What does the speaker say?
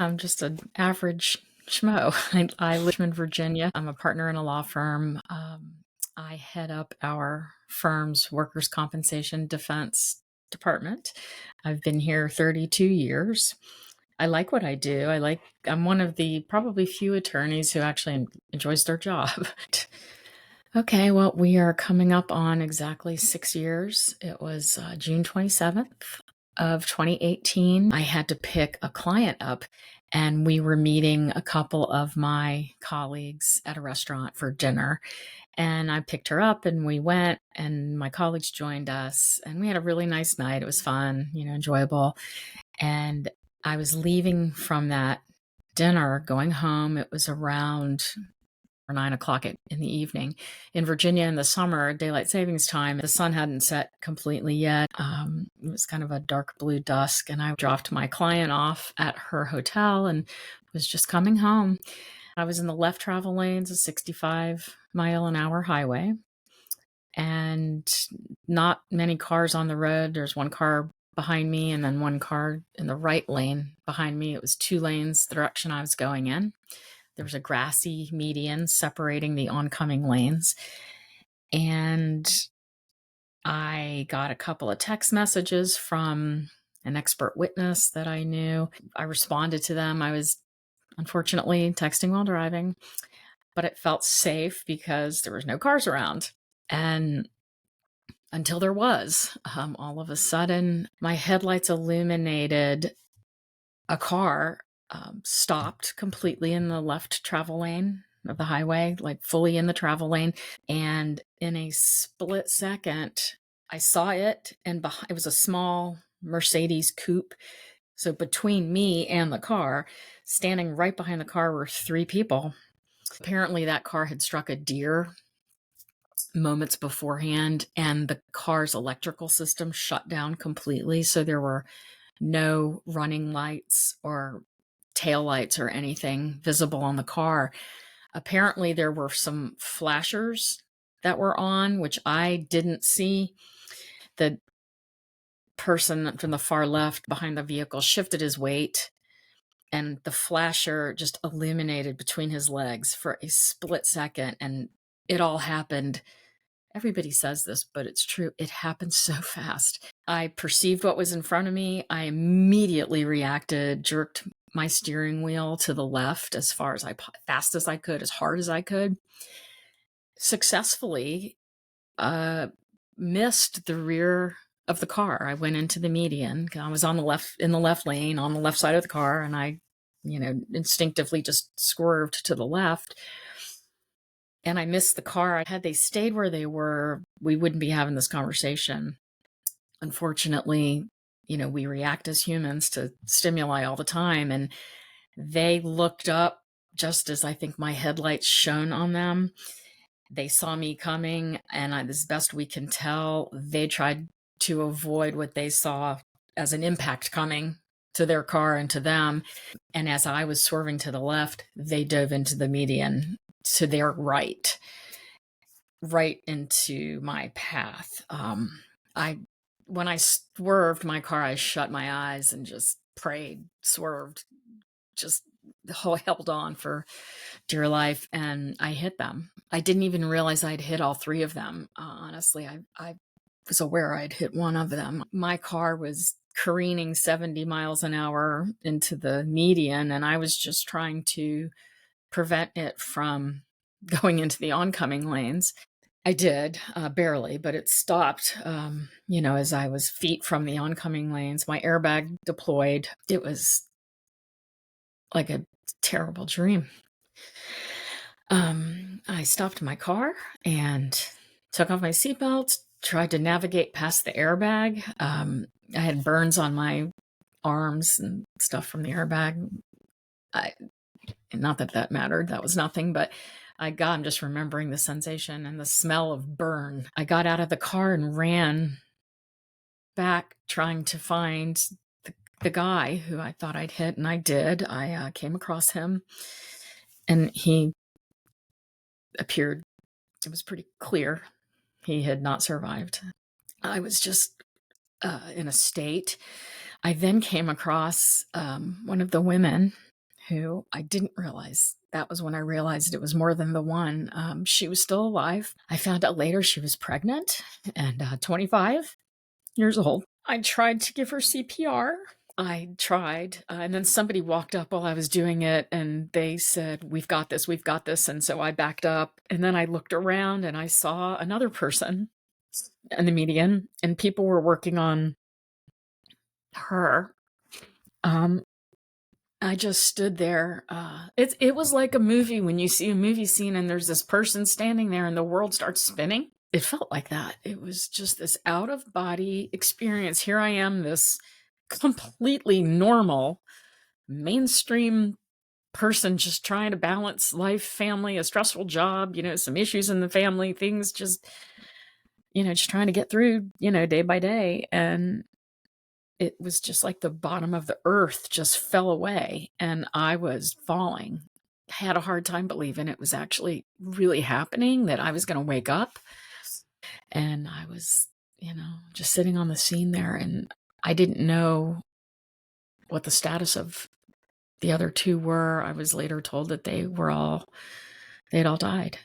I'm just an average schmo. I live in Virginia. I'm a partner in a law firm. I head up our firm's workers' compensation defense department. I've been here 32 years. I like what I do. I'm one of the probably few attorneys who actually enjoys their job. Okay, well, we are coming up on exactly 6 years. It was June 27th of 2018. I had to pick a client up, and we were meeting a couple of my colleagues at a restaurant for dinner. And I picked her up, and we went, and my colleagues joined us, and we had a really nice night. It was fun, enjoyable. And I was leaving from that dinner, going home. It was around 9 o'clock in the evening. In Virginia in the summer, daylight savings time, the sun hadn't set completely yet. It was kind of a dark blue dusk, and I dropped my client off at her hotel and was just coming home. I was in the left travel lanes, a 65-mile-an-hour highway, and not many cars on the road. There's one car behind me and then one car in the right lane behind me. It was 2 lanes the direction I was going in. There was a grassy median separating the oncoming lanes. And I got a couple of text messages from an expert witness that I knew. I responded to them. I was unfortunately texting while driving, but it felt safe because there was no cars around. And until there was, all of a sudden, my headlights illuminated a car stopped completely in the left travel lane of the highway, like fully in the travel lane. And in a split second, I saw it, and it was a small Mercedes coupe. So between me and the car, standing right behind the car, were 3 people. Apparently, that car had struck a deer moments beforehand, and the car's electrical system shut down completely. So there were no running lights or tail lights or anything visible on the car. Apparently, there were some flashers that were on, which I didn't see. The person from the far left behind the vehicle shifted his weight, and the flasher just illuminated between his legs for a split second. And it all happened. Everybody says this, but it's true. It happened so fast. I perceived what was in front of me. I immediately reacted, jerked my steering wheel to the left as fast as I could, as hard as I could. Successfully missed the rear of the car. I went into the median. I was in the left lane, on the left side of the car, and I, instinctively just swerved to the left. And I missed the car. Had they stayed where they were, we wouldn't be having this conversation. Unfortunately, we react as humans to stimuli all the time. And they looked up just as I think my headlights shone on them. They saw me coming, and as best we can tell, they tried to avoid what they saw as an impact coming to their car and to them. And as I was swerving to the left, they dove into the median to their right into my path. When I swerved my car, I shut my eyes and just prayed, swerved, just held on for dear life, and I hit them. I didn't even realize I'd hit all 3 of them. Honestly, I was aware I'd hit one of them. My car was careening 70 miles an hour into the median, and I was just trying to prevent it from going into the oncoming lanes. I did, barely, but it stopped, as I was feet from the oncoming lanes. My airbag deployed. It was like a terrible dream. I stopped my car and took off my seatbelt, tried to navigate past the airbag. I had burns on my arms and stuff from the airbag. Not that mattered. That was nothing, but I'm just remembering the sensation and the smell of burn. I got out of the car and ran back trying to find the guy who I thought I'd hit, and I did. I came across him, and he appeared, it was pretty clear he had not survived. I was just in a state. I then came across one of the women who I didn't realize. That was when I realized it was more than the one. She was still alive. I found out later she was pregnant and 25 years old. I tried to give her CPR. I tried, and then somebody walked up while I was doing it, and they said, we've got this, we've got this. And so I backed up, and then I looked around and I saw another person in the median, and people were working on her. I just stood there. It was like a movie when you see a movie scene and there's this person standing there and the world starts spinning. It felt like that. It was just this out of body experience. Here I am, this completely normal, mainstream person just trying to balance life, family, a stressful job, some issues in the family, things just, just trying to get through, day by day. And it was just like the bottom of the earth just fell away and I was falling. I had a hard time believing it was actually really happening, that I was going to wake up. And I was, just sitting on the scene there, and I didn't know what the status of the other two were. I was later told that they'd all died.